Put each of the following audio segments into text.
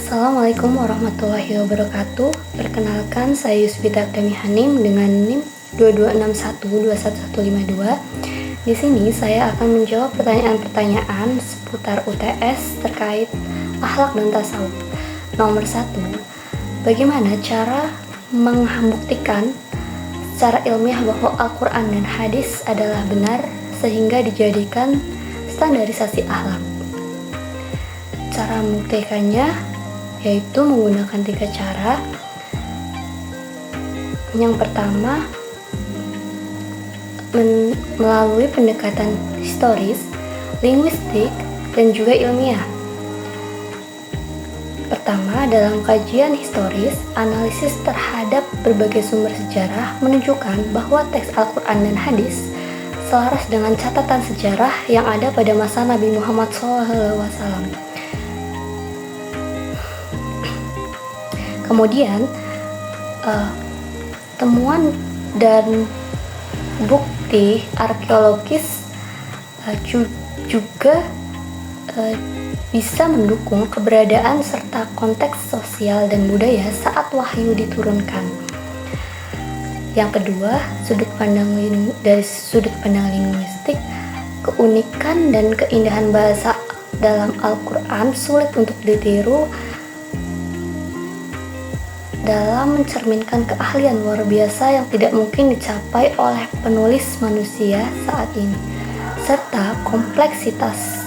Assalamualaikum warahmatullahi wabarakatuh. Perkenalkan, saya Yusbita Abdami Hanim dengan NIM 22612152. Di sini saya akan menjawab pertanyaan-pertanyaan seputar UTS terkait akhlak dan tasawuf. Nomor 1. Bagaimana cara membuktikan secara ilmiah bahwa Al-Quran dan hadis adalah benar sehingga dijadikan standarisasi akhlak? Cara membuktikannya yaitu menggunakan 3 cara. Yang pertama, melalui pendekatan historis, linguistik, dan juga ilmiah. Pertama, dalam kajian historis, analisis terhadap berbagai sumber sejarah menunjukkan bahwa teks Al-Quran dan hadis selaras dengan catatan sejarah yang ada pada masa Nabi Muhammad SAW. Kemudian, temuan dan bukti arkeologis juga bisa mendukung keberadaan serta konteks sosial dan budaya saat wahyu diturunkan. Yang kedua, dari sudut pandang linguistik, keunikan dan keindahan bahasa dalam Al-Quran sulit untuk ditiru dalam mencerminkan keahlian luar biasa yang tidak mungkin dicapai oleh penulis manusia saat ini, serta kompleksitas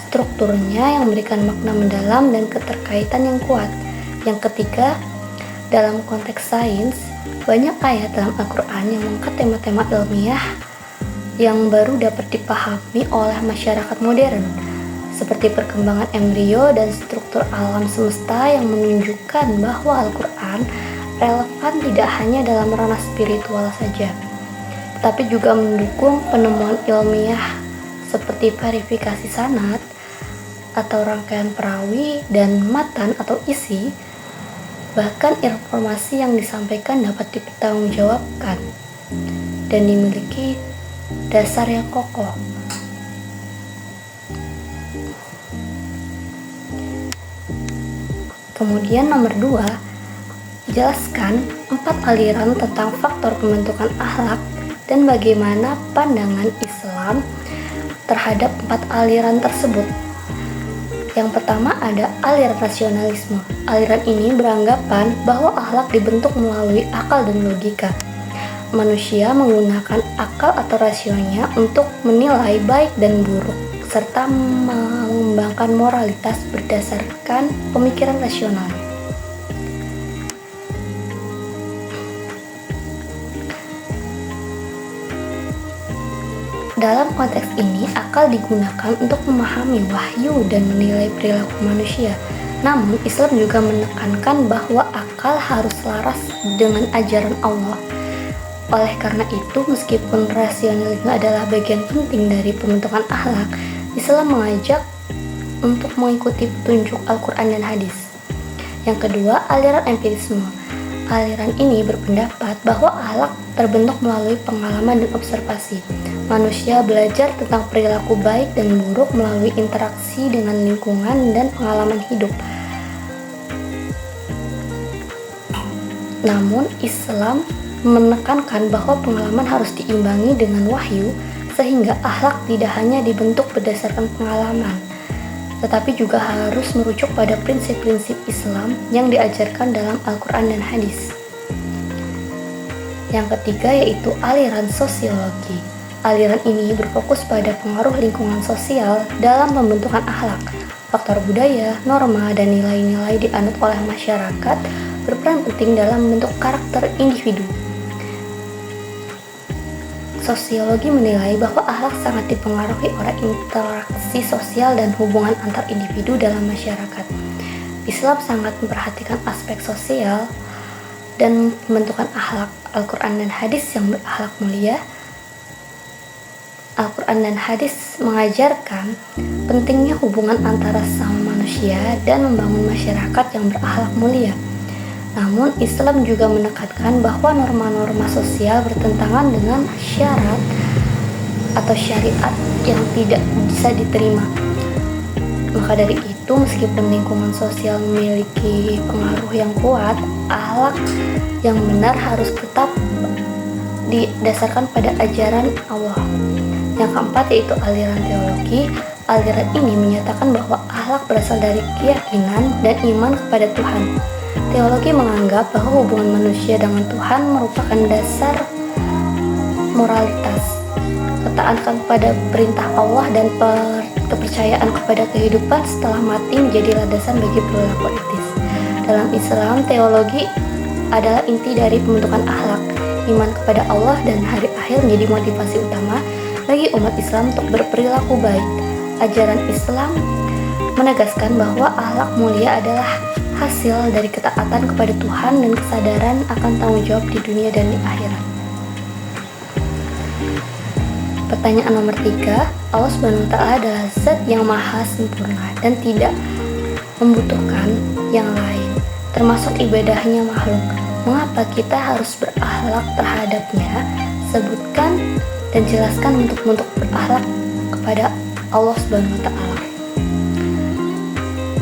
strukturnya yang memberikan makna mendalam dan keterkaitan yang kuat. Yang ketiga, dalam konteks sains, banyak ayat dalam Al-Quran yang mengangkat tema-tema ilmiah yang baru dapat dipahami oleh masyarakat modern, seperti perkembangan embrio dan struktur alam semesta, yang menunjukkan bahwa Al-Quran relevan tidak hanya dalam ranah spiritual saja, tetapi juga mendukung penemuan ilmiah seperti verifikasi sanad atau rangkaian perawi dan matan atau isi. Bahkan informasi yang disampaikan dapat dipertanggungjawabkan dan dimiliki dasar yang kokoh. Kemudian nomor 2, jelaskan 4 aliran tentang faktor pembentukan akhlak dan bagaimana pandangan Islam terhadap 4 aliran tersebut. Yang pertama ada aliran rasionalisme. Aliran ini beranggapan bahwa akhlak dibentuk melalui akal dan logika. Manusia menggunakan akal atau rasionya untuk menilai baik dan buruk, serta mengembangkan moralitas berdasarkan pemikiran rasionalnya. Dalam konteks ini, akal digunakan untuk memahami wahyu dan menilai perilaku manusia. Namun, Islam juga menekankan bahwa akal harus selaras dengan ajaran Allah. Oleh karena itu, meskipun rasionalisme adalah bagian penting dari pembentukan akhlak, Islam mengajak untuk mengikuti petunjuk Al-Quran dan hadis. Yang kedua, aliran empirisme. Aliran ini berpendapat bahwa akhlak terbentuk melalui pengalaman dan observasi. Manusia belajar tentang perilaku baik dan buruk melalui interaksi dengan lingkungan dan pengalaman hidup. Namun, Islam menekankan bahwa pengalaman harus diimbangi dengan wahyu, sehingga akhlak tidak hanya dibentuk berdasarkan pengalaman, tetapi juga harus merujuk pada prinsip-prinsip Islam yang diajarkan dalam Al-Quran dan hadis. Yang ketiga yaitu aliran sosiologi. Aliran ini berfokus pada pengaruh lingkungan sosial dalam pembentukan akhlak. Faktor budaya, norma, dan nilai-nilai dianut oleh masyarakat berperan penting dalam membentuk karakter individu. Sosiologi menilai bahwa akhlak sangat dipengaruhi oleh interaksi sosial dan hubungan antar individu dalam masyarakat. Islam sangat memperhatikan aspek sosial dan pembentukan akhlak. Al-Quran dan hadis yang berakhlak mulia. Al-Quran dan hadis mengajarkan pentingnya hubungan antara sesama manusia dan membangun masyarakat yang berakhlak mulia. Namun, Islam juga menekankan bahwa norma-norma sosial bertentangan dengan syarat atau syariat yang tidak bisa diterima. Maka dari itu, itu, meskipun lingkungan sosial memiliki pengaruh yang kuat, akhlak yang benar harus tetap didasarkan pada ajaran Allah. Yang keempat yaitu aliran teologi. Aliran ini menyatakan bahwa akhlak berasal dari keyakinan dan iman kepada Tuhan. Teologi menganggap bahwa hubungan manusia dengan Tuhan merupakan dasar moralitas. Ketaatan kepada perintah Allah dan kepercayaan kepada kehidupan setelah mati menjadi landasan bagi perilaku etis. Dalam Islam, teologi adalah inti dari pembentukan akhlak. Iman kepada Allah dan hari akhir menjadi motivasi utama bagi umat Islam untuk berperilaku baik. Ajaran Islam menegaskan bahwa akhlak mulia adalah hasil dari ketaatan kepada Tuhan dan kesadaran akan tanggung jawab di dunia dan di akhirat. Pertanyaan nomor 3, Allah Subhanahu wa Ta'ala adalah zat yang maha sempurna dan tidak membutuhkan yang lain, termasuk ibadahnya makhluk. Mengapa kita harus berakhlak terhadapnya? Sebutkan dan jelaskan untuk berakhlak kepada Allah Subhanahu wa Ta'ala.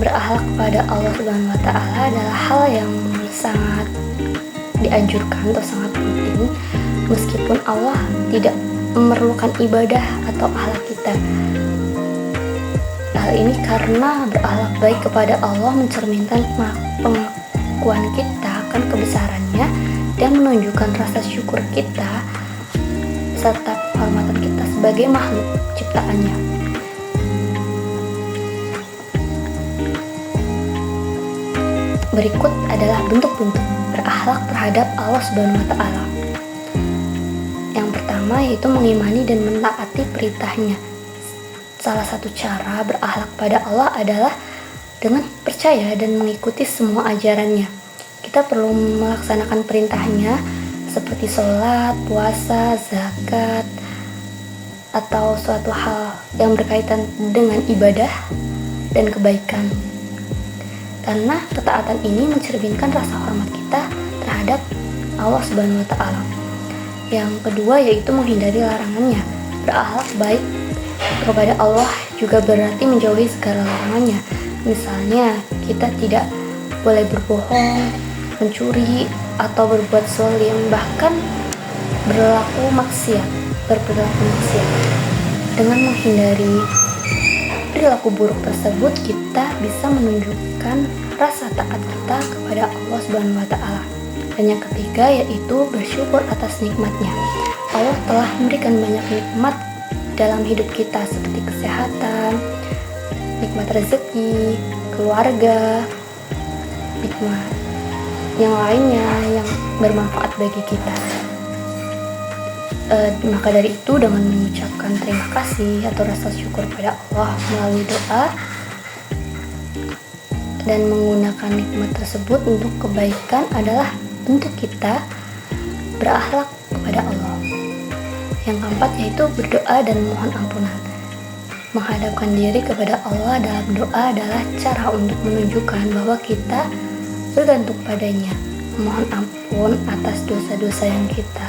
Berakhlak kepada Allah Subhanahu wa Ta'ala adalah hal yang sangat dianjurkan atau sangat penting, meskipun Allah tidak memerlukan ibadah atau akhlak kita. Hal ini karena berakhlak baik kepada Allah mencerminkan pengakuan kita akan kebesarannya dan menunjukkan rasa syukur kita serta penghormatan kita sebagai makhluk ciptaannya. Berikut adalah bentuk-bentuk berakhlak terhadap Allah Subhanahu wa Ta'ala. Yang pertama yaitu mengimani dan mentaati perintahnya. Salah satu cara berakhlak pada Allah adalah dengan percaya dan mengikuti semua ajarannya. Kita perlu melaksanakan perintahnya seperti sholat, puasa, zakat, atau suatu hal yang berkaitan dengan ibadah dan kebaikan. Karena ketaatan ini mencerminkan rasa hormat kita terhadap Allah Subhanahu wa Ta'ala. Yang kedua yaitu menghindari larangannya. Berakhlak baik kepada Allah juga berarti menjauhi segala larangannya. Misalnya, kita tidak boleh berbohong, mencuri, atau berbuat zalim, bahkan berperilaku maksiat. Dengan menghindari perilaku buruk tersebut, kita bisa menunjukkan rasa taat kita kepada Allah Subhanahu wa Ta'ala. Dan yang ketiga yaitu bersyukur atas nikmatnya. Allah telah memberikan banyak nikmat dalam hidup kita seperti kesehatan, nikmat rezeki, keluarga, nikmat yang lainnya yang bermanfaat bagi kita. Maka dari itu, dengan mengucapkan terima kasih atau rasa syukur pada Allah melalui doa dan menggunakan nikmat tersebut untuk kebaikan adalah bentuk kita berakhlak kepada Allah. Yang keempat yaitu berdoa dan mohon ampunan. Menghadapkan diri kepada Allah dalam doa adalah cara untuk menunjukkan bahwa kita bergantung padanya, memohon ampun atas dosa-dosa yang kita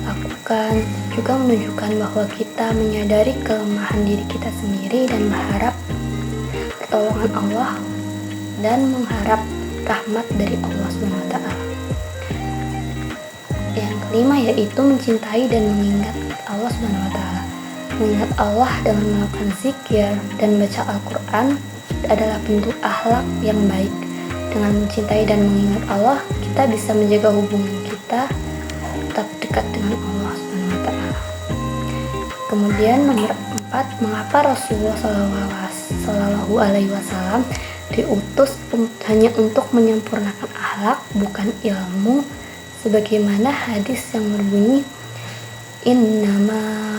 lakukan, juga menunjukkan bahwa kita menyadari kelemahan diri kita sendiri dan berharap pertolongan Allah dan mengharap rahmat dari Allah SWT. Yang kelima yaitu mencintai dan mengingat Allah SWT. Mengingat Allah dengan melakukan zikir dan membaca Al-Quran adalah bentuk akhlak yang baik. Dengan mencintai dan mengingat Allah, kita bisa menjaga hubungan kita tetap dekat dengan Allah SWT. Kemudian nomor 4, mengapa Rasulullah Shallallahu Alaihi Wasallam diutus hanya untuk menyempurnakan akhlak, bukan ilmu, sebagaimana hadis yang berbunyi innama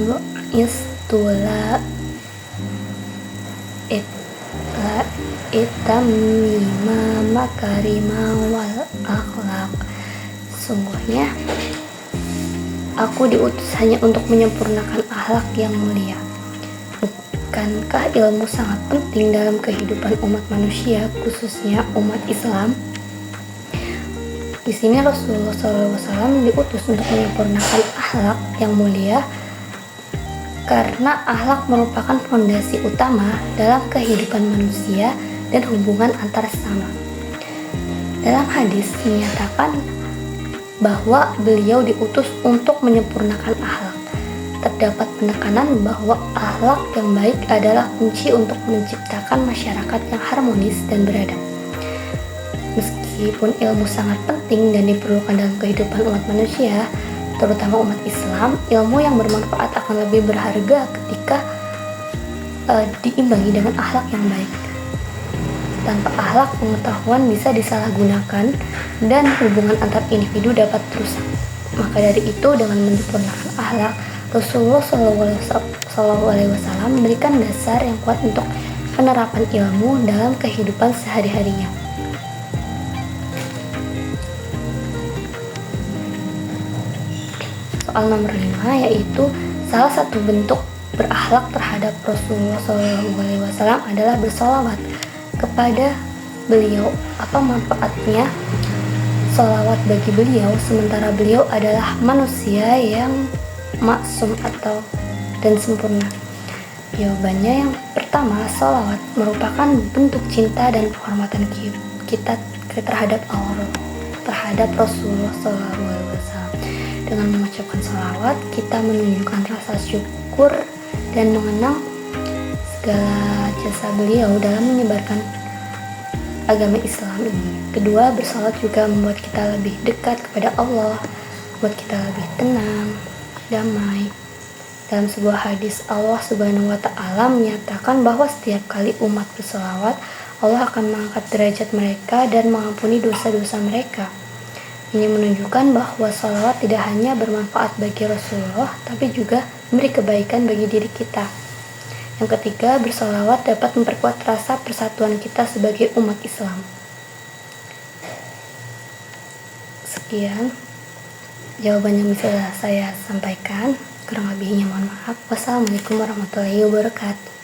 bu'istula itamima makarima wal akhlak. Sungguhnya aku diutus hanya untuk menyempurnakan akhlak yang mulia. Bukankah ilmu sangat penting dalam kehidupan umat manusia, khususnya umat Islam? Di sini Rasulullah SAW diutus untuk menyempurnakan akhlak yang mulia karena akhlak merupakan fondasi utama dalam kehidupan manusia dan hubungan antar sesama. Dalam hadis menyatakan bahwa beliau diutus untuk menyempurnakan akhlak. Terdapat penekanan bahwa akhlak yang baik adalah kunci untuk menciptakan masyarakat yang harmonis dan beradab. Meskipun ilmu sangat penting dan diperlukan dalam kehidupan umat manusia, terutama umat Islam, ilmu yang bermanfaat akan lebih berharga ketika diimbangi dengan akhlak yang baik. Tanpa akhlak, pengetahuan bisa disalahgunakan dan hubungan antar individu dapat rusak. Maka dari itu, dengan menyempurnakan akhlak, Rasulullah SAW memberikan dasar yang kuat untuk penerapan ilmu dalam kehidupan sehari-harinya. Soal nomor 5, yaitu salah satu bentuk berakhlak terhadap Rasulullah SAW adalah bersolawat kepada beliau. Apa manfaatnya solawat bagi beliau sementara beliau adalah manusia yang maksum dan sempurna? Jawabannya yang pertama, solawat merupakan bentuk cinta dan penghormatan kita terhadap Allah, terhadap Rasulullah SAW. Dengan mengucapkan sholawat, kita menunjukkan rasa syukur dan mengenang segala jasa beliau dalam menyebarkan agama Islam ini. Kedua, bersolawat juga membuat kita lebih dekat kepada Allah, membuat kita lebih tenang, damai. Dalam sebuah hadis, Allah Subhanahu wa Ta'ala menyatakan bahwa setiap kali umat bersolawat, Allah akan mengangkat derajat mereka dan mengampuni dosa-dosa mereka. Ini menunjukkan bahwa sholawat tidak hanya bermanfaat bagi Rasulullah, tapi juga memberi kebaikan bagi diri kita. Yang ketiga, bersolawat dapat memperkuat rasa persatuan kita sebagai umat Islam. Sekian jawaban yang bisa saya sampaikan. Kurang lebihnya mohon maaf. Wassalamualaikum warahmatullahi wabarakatuh.